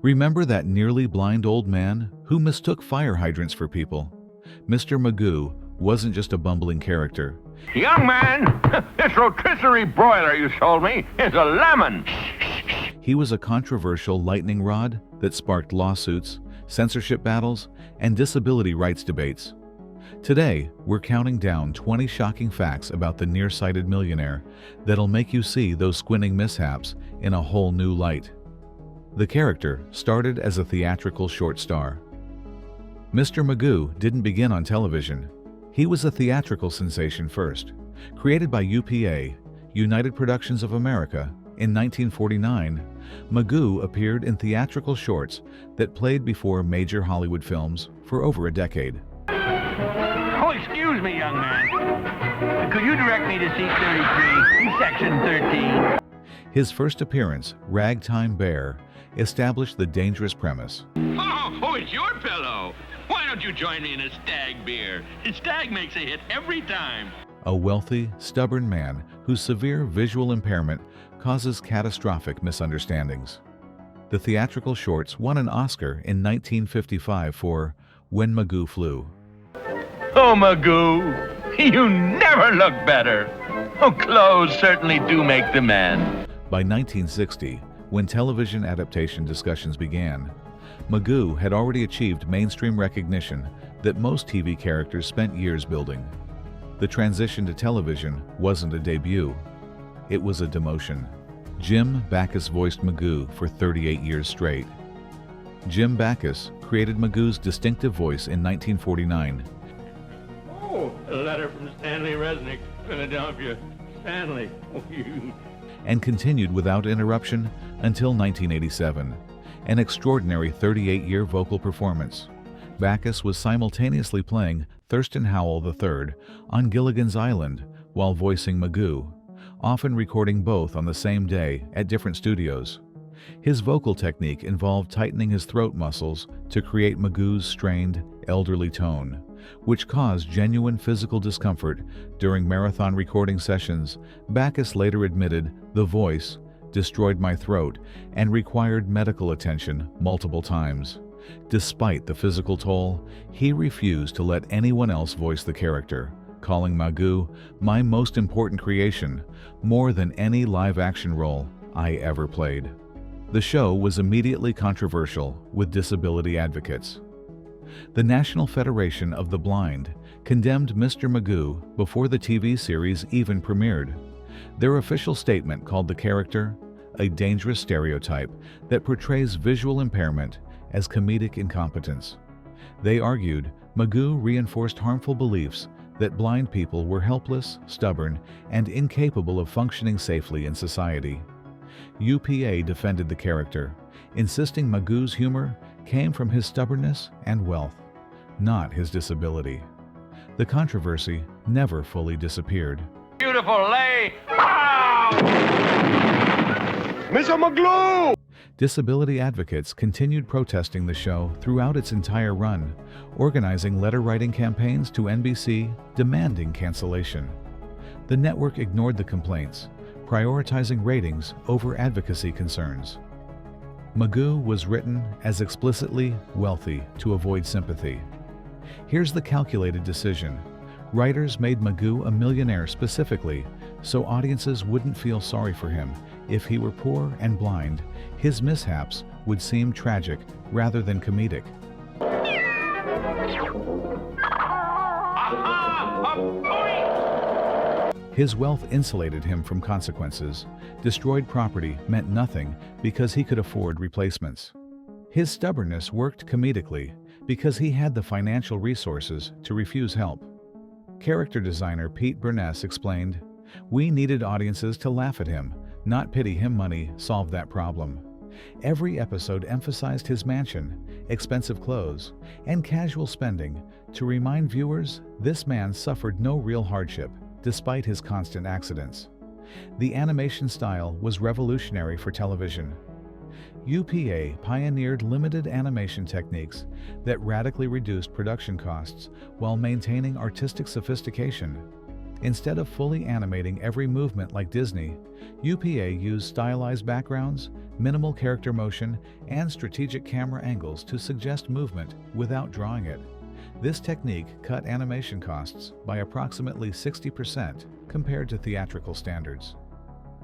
Remember that nearly blind old man who mistook fire hydrants for people? Mr. Magoo wasn't just a bumbling character. Young man, this rotisserie broiler you sold me is a lemon. He was a controversial lightning rod that sparked lawsuits, censorship battles, and disability rights debates. Today, we're counting down 20 shocking facts about the nearsighted millionaire that'll make you see those squinting mishaps in a whole new light. The character started as a theatrical short star. Mr. Magoo didn't begin on television. He was a theatrical sensation first. Created by UPA, United Productions of America, in 1949, Magoo appeared in theatrical shorts that played before major Hollywood films for over a decade. Oh, excuse me, young man. Could you direct me to seat 33, section 13? His first appearance, Ragtime Bear, established the dangerous premise. Oh, it's your pillow. Why don't you join me in a stag beer? Stag makes a hit every time. A wealthy, stubborn man whose severe visual impairment causes catastrophic misunderstandings. The theatrical shorts won an Oscar in 1955 for When Magoo Flew. Oh, Magoo, you never look better. Oh, clothes certainly do make the man. By 1960, when television adaptation discussions began, Magoo had already achieved mainstream recognition that most TV characters spent years building. The transition to television wasn't a debut, it was a demotion. Jim Backus voiced Magoo for 38 years straight. Jim Backus created Magoo's distinctive voice in 1949. Oh, a letter from Stanley Resnick, Philadelphia. Stanley, oh, you... And continued without interruption until 1987, an extraordinary 38-year vocal performance. Backus was simultaneously playing Thurston Howell III on Gilligan's Island while voicing Magoo, often recording both on the same day at different studios. His vocal technique involved tightening his throat muscles to create Magoo's strained, elderly tone, which caused genuine physical discomfort during marathon recording sessions. Backus later admitted the voice destroyed my throat and required medical attention multiple times. Despite the physical toll, he refused to let anyone else voice the character, calling Magoo my most important creation, more than any live-action role I ever played. The show was immediately controversial with disability advocates. The National Federation of the Blind condemned Mr. Magoo before the TV series even premiered. Their official statement called the character a dangerous stereotype that portrays visual impairment as comedic incompetence. They argued Magoo reinforced harmful beliefs that blind people were helpless, stubborn, and incapable of functioning safely in society. UPA defended the character, insisting Magoo's humor came from his stubbornness and wealth, not his disability. The controversy never fully disappeared. Beautiful lay! Wow! Mr. Magoo! Disability advocates continued protesting the show throughout its entire run, organizing letter-writing campaigns to NBC demanding cancellation. The network ignored the complaints, prioritizing ratings over advocacy concerns. Magoo was written as explicitly wealthy to avoid sympathy. Here's the calculated decision. Writers made Magoo a millionaire specifically so audiences wouldn't feel sorry for him. If he were poor and blind, his mishaps would seem tragic rather than comedic. His wealth insulated him from consequences. Destroyed property meant nothing because he could afford replacements. His stubbornness worked comedically because he had the financial resources to refuse help. Character designer Pete Burness explained, "We needed audiences to laugh at him, not pity him. Money solved that problem." Every episode emphasized his mansion, expensive clothes, and casual spending to remind viewers this man suffered no real hardship despite his constant accidents. The animation style was revolutionary for television. UPA pioneered limited animation techniques that radically reduced production costs while maintaining artistic sophistication. Instead of fully animating every movement like Disney, UPA used stylized backgrounds, minimal character motion, and strategic camera angles to suggest movement without drawing it. This technique cut animation costs by approximately 60% compared to theatrical standards.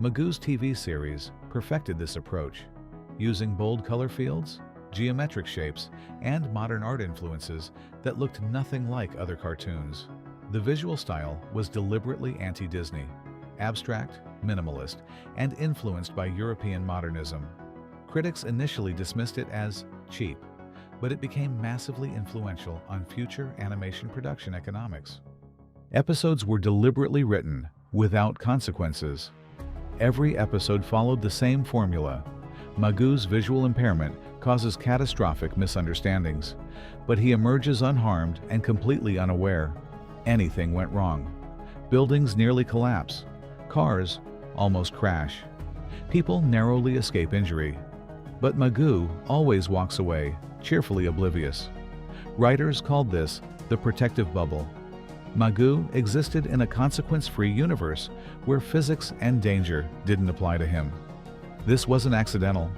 Magoo's TV series perfected this approach, using bold color fields, geometric shapes, and modern art influences that looked nothing like other cartoons. The visual style was deliberately anti-Disney, abstract, minimalist, and influenced by European modernism. Critics initially dismissed it as cheap, but it became massively influential on future animation production economics. Episodes were deliberately written without consequences. Every episode followed the same formula. Magoo's visual impairment causes catastrophic misunderstandings, but he emerges unharmed and completely unaware. Anything went wrong. Buildings nearly collapse. Cars almost crash. People narrowly escape injury. But Magoo always walks away, cheerfully oblivious. Writers called this the protective bubble. Magoo existed in a consequence-free universe where physics and danger didn't apply to him. This wasn't accidental.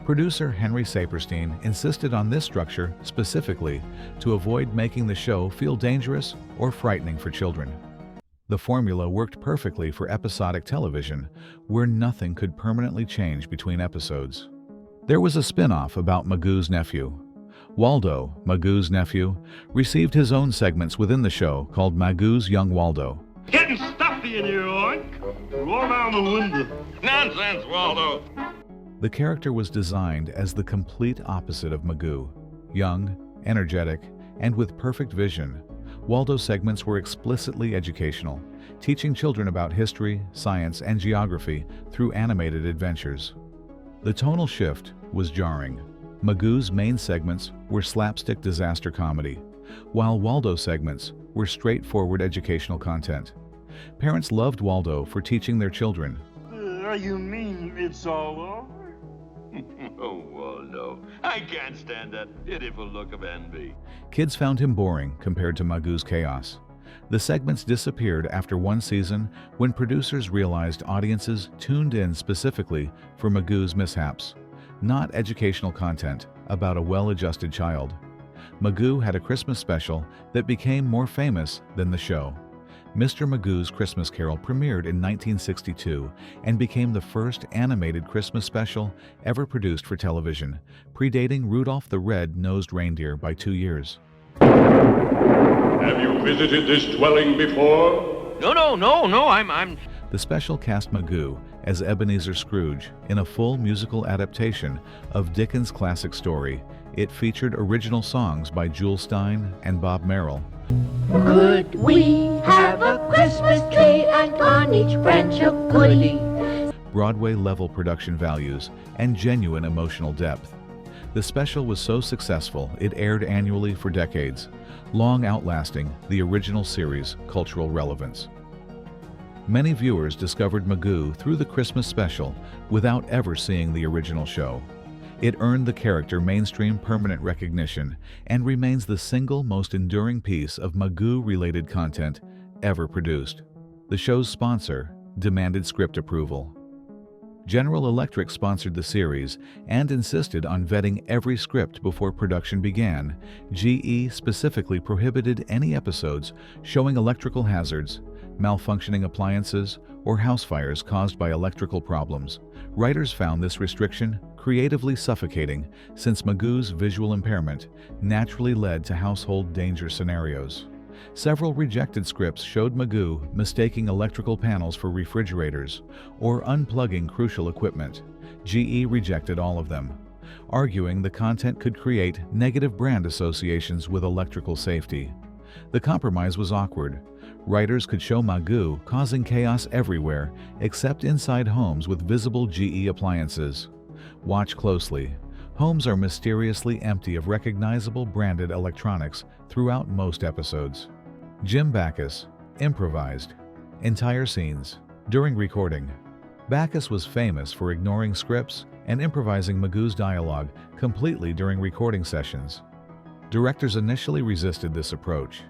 Producer Henry Saperstein insisted on this structure specifically to avoid making the show feel dangerous or frightening for children. The formula worked perfectly for episodic television, where nothing could permanently change between episodes. There was a spin-off about Magoo's nephew. Waldo, Magoo's nephew, received his own segments within the show called Magoo's Young Waldo. Getting stuffy in here, Oink. Roll down the window. Nonsense, Waldo. The character was designed as the complete opposite of Magoo. Young, energetic, and with perfect vision, Waldo's segments were explicitly educational, teaching children about history, science, and geography through animated adventures. The tonal shift was jarring. Magoo's main segments were slapstick disaster comedy, while Waldo's segments were straightforward educational content. Parents loved Waldo for teaching their children. You mean it's all over? Oh, Waldo, I can't stand that pitiful look of envy. Kids found him boring compared to Magoo's chaos. The segments disappeared after one season when producers realized audiences tuned in specifically for Magoo's mishaps, not educational content about a well-adjusted child. Magoo had a Christmas special that became more famous than the show. Mister Magoo's Christmas Carol premiered in 1962 and became the first animated Christmas special ever produced for television, predating Rudolph the Red-Nosed Reindeer by 2 years. Have you visited this dwelling before? No, I'm... The special cast Magoo as Ebenezer Scrooge in a full musical adaptation of Dickens' classic story. It featured original songs by Jules Stein and Bob Merrill. Could we have a Christmas tree and on each branch a goodie? Broadway-level production values and genuine emotional depth. The special was so successful it aired annually for decades, long outlasting the original series' cultural relevance. Many viewers discovered Magoo through the Christmas special without ever seeing the original show. It earned the character mainstream permanent recognition and remains the single most enduring piece of Magoo-related content ever produced. The show's sponsor demanded script approval. General Electric sponsored the series and insisted on vetting every script before production began. GE specifically prohibited any episodes showing electrical hazards, malfunctioning appliances, or house fires caused by electrical problems. Writers found this restriction creatively suffocating since Magoo's visual impairment naturally led to household danger scenarios. Several rejected scripts showed Magoo mistaking electrical panels for refrigerators or unplugging crucial equipment. GE rejected all of them, arguing the content could create negative brand associations with electrical safety. The compromise was awkward. Writers could show Magoo causing chaos everywhere except inside homes with visible GE appliances. Watch closely. Homes are mysteriously empty of recognizable branded electronics throughout most episodes. Jim Backus improvised entire scenes during recording. Backus was famous for ignoring scripts and improvising Magoo's dialogue completely during recording sessions. Directors initially resisted this approach,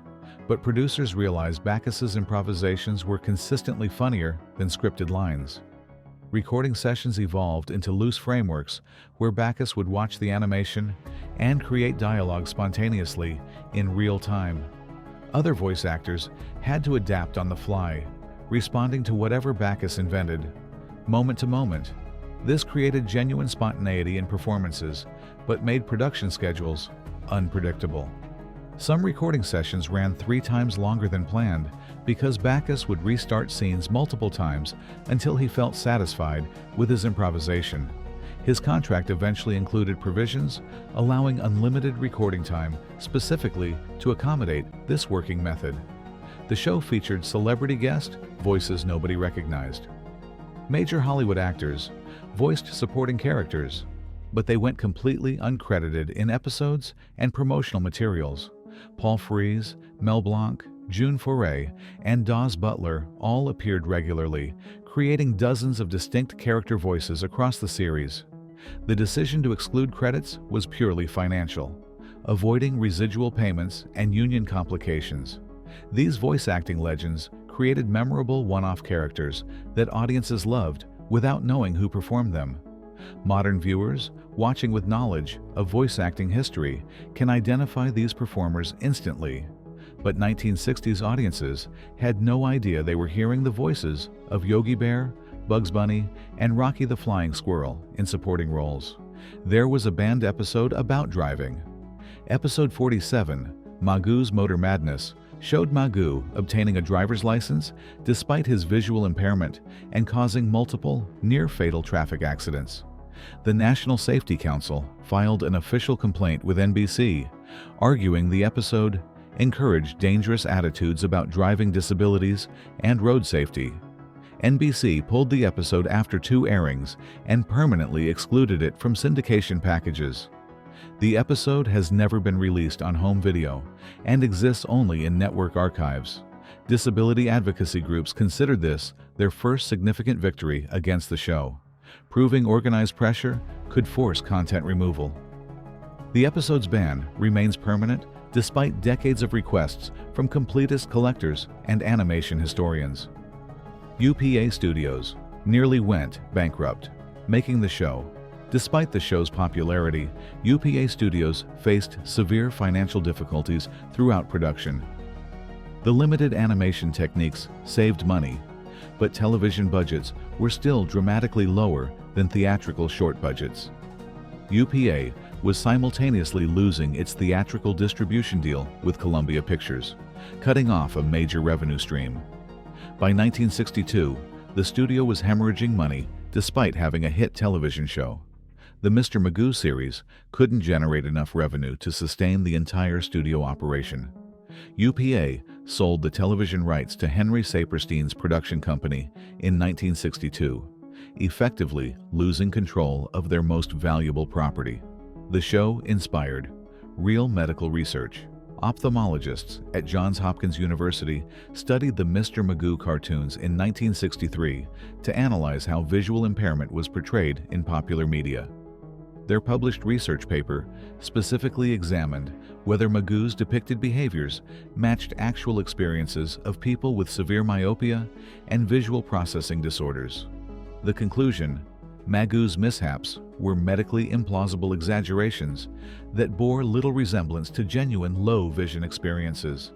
But producers realized Backus's improvisations were consistently funnier than scripted lines. Recording sessions evolved into loose frameworks where Backus would watch the animation and create dialogue spontaneously in real time. Other voice actors had to adapt on the fly, responding to whatever Backus invented, moment to moment. This created genuine spontaneity in performances, but made production schedules unpredictable. Some recording sessions ran 3 times longer than planned because Backus would restart scenes multiple times until he felt satisfied with his improvisation. His contract eventually included provisions allowing unlimited recording time specifically to accommodate this working method. The show featured celebrity guest voices nobody recognized. Major Hollywood actors voiced supporting characters, but they went completely uncredited in episodes and promotional materials. Paul Frees, Mel Blanc, June Foray, and Dawes Butler all appeared regularly, creating dozens of distinct character voices across the series. The decision to exclude credits was purely financial, avoiding residual payments and union complications. These voice acting legends created memorable one-off characters that audiences loved without knowing who performed them. Modern viewers, watching with knowledge of voice acting history, can identify these performers instantly. But 1960s audiences had no idea they were hearing the voices of Yogi Bear, Bugs Bunny, and Rocky the Flying Squirrel in supporting roles. There was a banned episode about driving. Episode 47, Magoo's Motor Madness, showed Magoo obtaining a driver's license despite his visual impairment and causing multiple near-fatal traffic accidents. The National Safety Council filed an official complaint with NBC, arguing the episode encouraged dangerous attitudes about driving disabilities and road safety. NBC pulled the episode after 2 airings and permanently excluded it from syndication packages. The episode has never been released on home video and exists only in network archives. Disability advocacy groups considered this their first significant victory against the show, proving organized pressure could force content removal. The episode's ban remains permanent despite decades of requests from completist collectors and animation historians. UPA Studios nearly went bankrupt, making the show. Despite the show's popularity, UPA Studios faced severe financial difficulties throughout production. The limited animation techniques saved money, but television budgets were still dramatically lower than theatrical short budgets. UPA was simultaneously losing its theatrical distribution deal with Columbia Pictures, cutting off a major revenue stream. By 1962, the studio was hemorrhaging money despite having a hit television show. The Mister Magoo series couldn't generate enough revenue to sustain the entire studio operation. UPA sold the television rights to Henry Saperstein's production company in 1962, effectively losing control of their most valuable property. The show inspired real medical research. Ophthalmologists at Johns Hopkins University studied the Mister Magoo cartoons in 1963 to analyze how visual impairment was portrayed in popular media. Their published research paper specifically examined whether Magoo's depicted behaviors matched actual experiences of people with severe myopia and visual processing disorders. The conclusion: Magoo's mishaps were medically implausible exaggerations that bore little resemblance to genuine low vision experiences.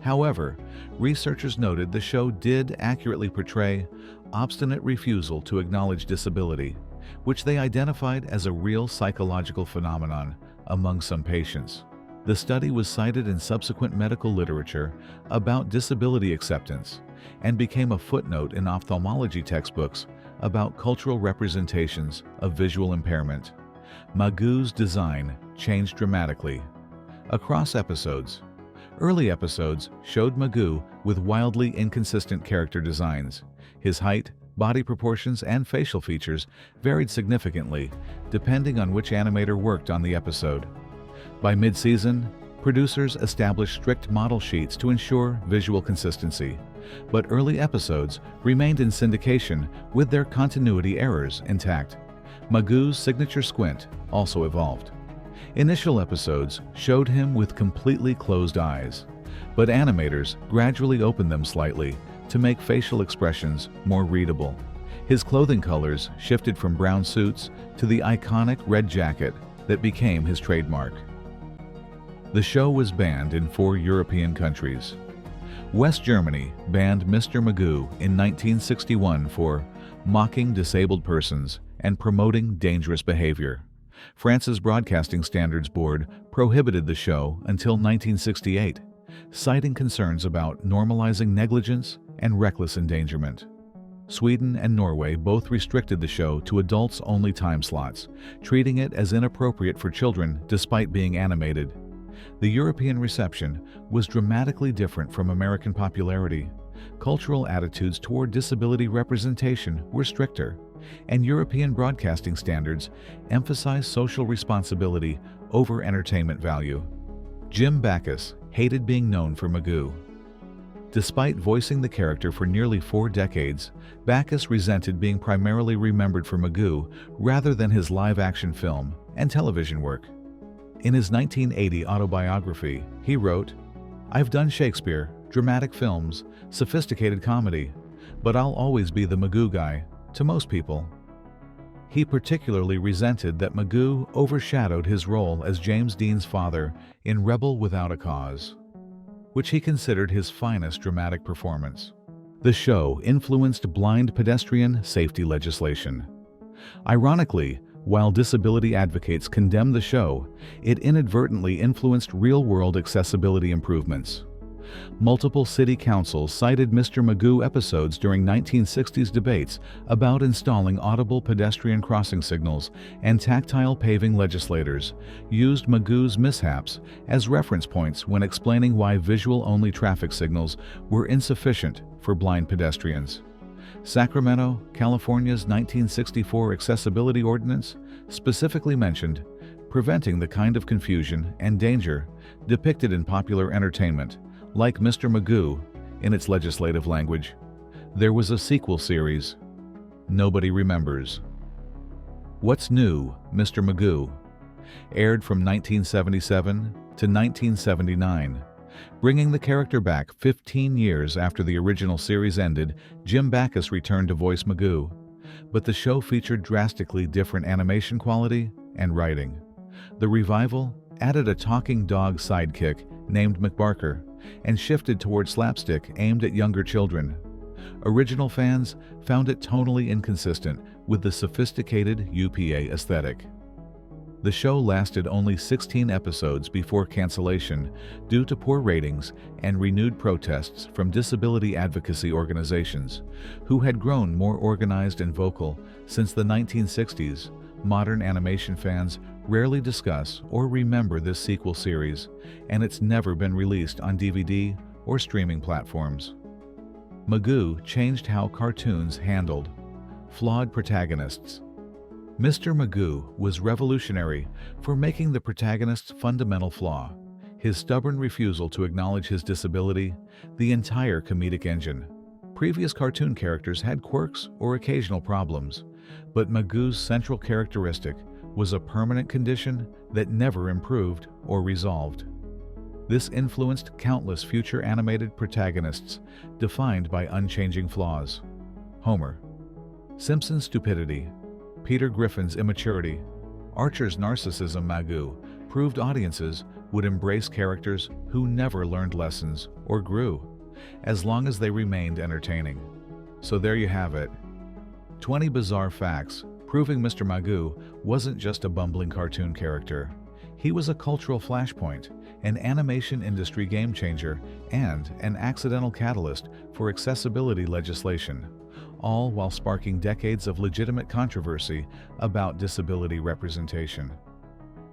However, researchers noted the show did accurately portray obstinate refusal to acknowledge disability, which they identified as a real psychological phenomenon among some patients. The study was cited in subsequent medical literature about disability acceptance and became a footnote in ophthalmology textbooks about cultural representations of visual impairment. Magoo's design changed dramatically across episodes. Early episodes showed Magoo with wildly inconsistent character designs. His height, body proportions, and facial features varied significantly depending on which animator worked on the episode. By mid-season, producers established strict model sheets to ensure visual consistency, but early episodes remained in syndication with their continuity errors intact. Magoo's signature squint also evolved. Initial episodes showed him with completely closed eyes, but animators gradually opened them slightly to make facial expressions more readable. His clothing colors shifted from brown suits to the iconic red jacket that became his trademark. The show was banned in 4 European countries. West Germany banned Mister Magoo in 1961 for mocking disabled persons and promoting dangerous behavior. France's Broadcasting Standards Board prohibited the show until 1968, citing concerns about normalizing negligence and reckless endangerment. Sweden and Norway both restricted the show to adults-only time slots, treating it as inappropriate for children despite being animated. The European reception was dramatically different from American popularity. Cultural attitudes toward disability representation were stricter, and European broadcasting standards emphasized social responsibility over entertainment value. Jim Backus hated being known for Magoo. Despite voicing the character for nearly 4 decades, Backus resented being primarily remembered for Magoo rather than his live-action film and television work. In his 1980 autobiography, he wrote, "I've done Shakespeare, dramatic films, sophisticated comedy, but I'll always be the Magoo guy to most people." He particularly resented that Magoo overshadowed his role as James Dean's father in Rebel Without a Cause, which he considered his finest dramatic performance. The show influenced blind pedestrian safety legislation. Ironically, while disability advocates condemned the show, it inadvertently influenced real-world accessibility improvements. Multiple city councils cited Mister Magoo episodes during 1960s debates about installing audible pedestrian crossing signals, and tactile paving legislators used Magoo's mishaps as reference points when explaining why visual-only traffic signals were insufficient for blind pedestrians. Sacramento, California's 1964 accessibility ordinance specifically mentioned preventing the kind of confusion and danger depicted in popular entertainment, like Mister Magoo, in its legislative language. There was a sequel series, Nobody Remembers. What's New, Mister Magoo? Aired from 1977 to 1979. Bringing the character back 15 years after the original series ended, Jim Backus returned to voice Magoo, but the show featured drastically different animation quality and writing. The revival added a talking dog sidekick named McBarker and shifted toward slapstick aimed at younger children. Original fans found it tonally inconsistent with the sophisticated UPA aesthetic. The show lasted only 16 episodes before cancellation due to poor ratings and renewed protests from disability advocacy organizations, who had grown more organized and vocal since the 1960s. Modern animation fans rarely discuss or remember this sequel series, and it's never been released on DVD or streaming platforms. Magoo changed how cartoons handled flawed protagonists. Mr. Magoo was revolutionary for making the protagonist's fundamental flaw, his stubborn refusal to acknowledge his disability, the entire comedic engine. Previous cartoon characters had quirks or occasional problems, but Magoo's central characteristic was a permanent condition that never improved or resolved. This influenced countless future animated protagonists defined by unchanging flaws. Homer, Simpson's stupidity, Peter Griffin's immaturity, Archer's narcissism. Magoo proved audiences would embrace characters who never learned lessons or grew, as long as they remained entertaining. So there you have it. 20 bizarre facts proving Mr. Magoo wasn't just a bumbling cartoon character. He was a cultural flashpoint, an animation industry game-changer, and an accidental catalyst for accessibility legislation, all while sparking decades of legitimate controversy about disability representation.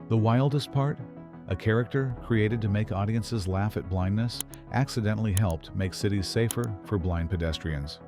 The wildest part? A character created to make audiences laugh at blindness accidentally helped make cities safer for blind pedestrians.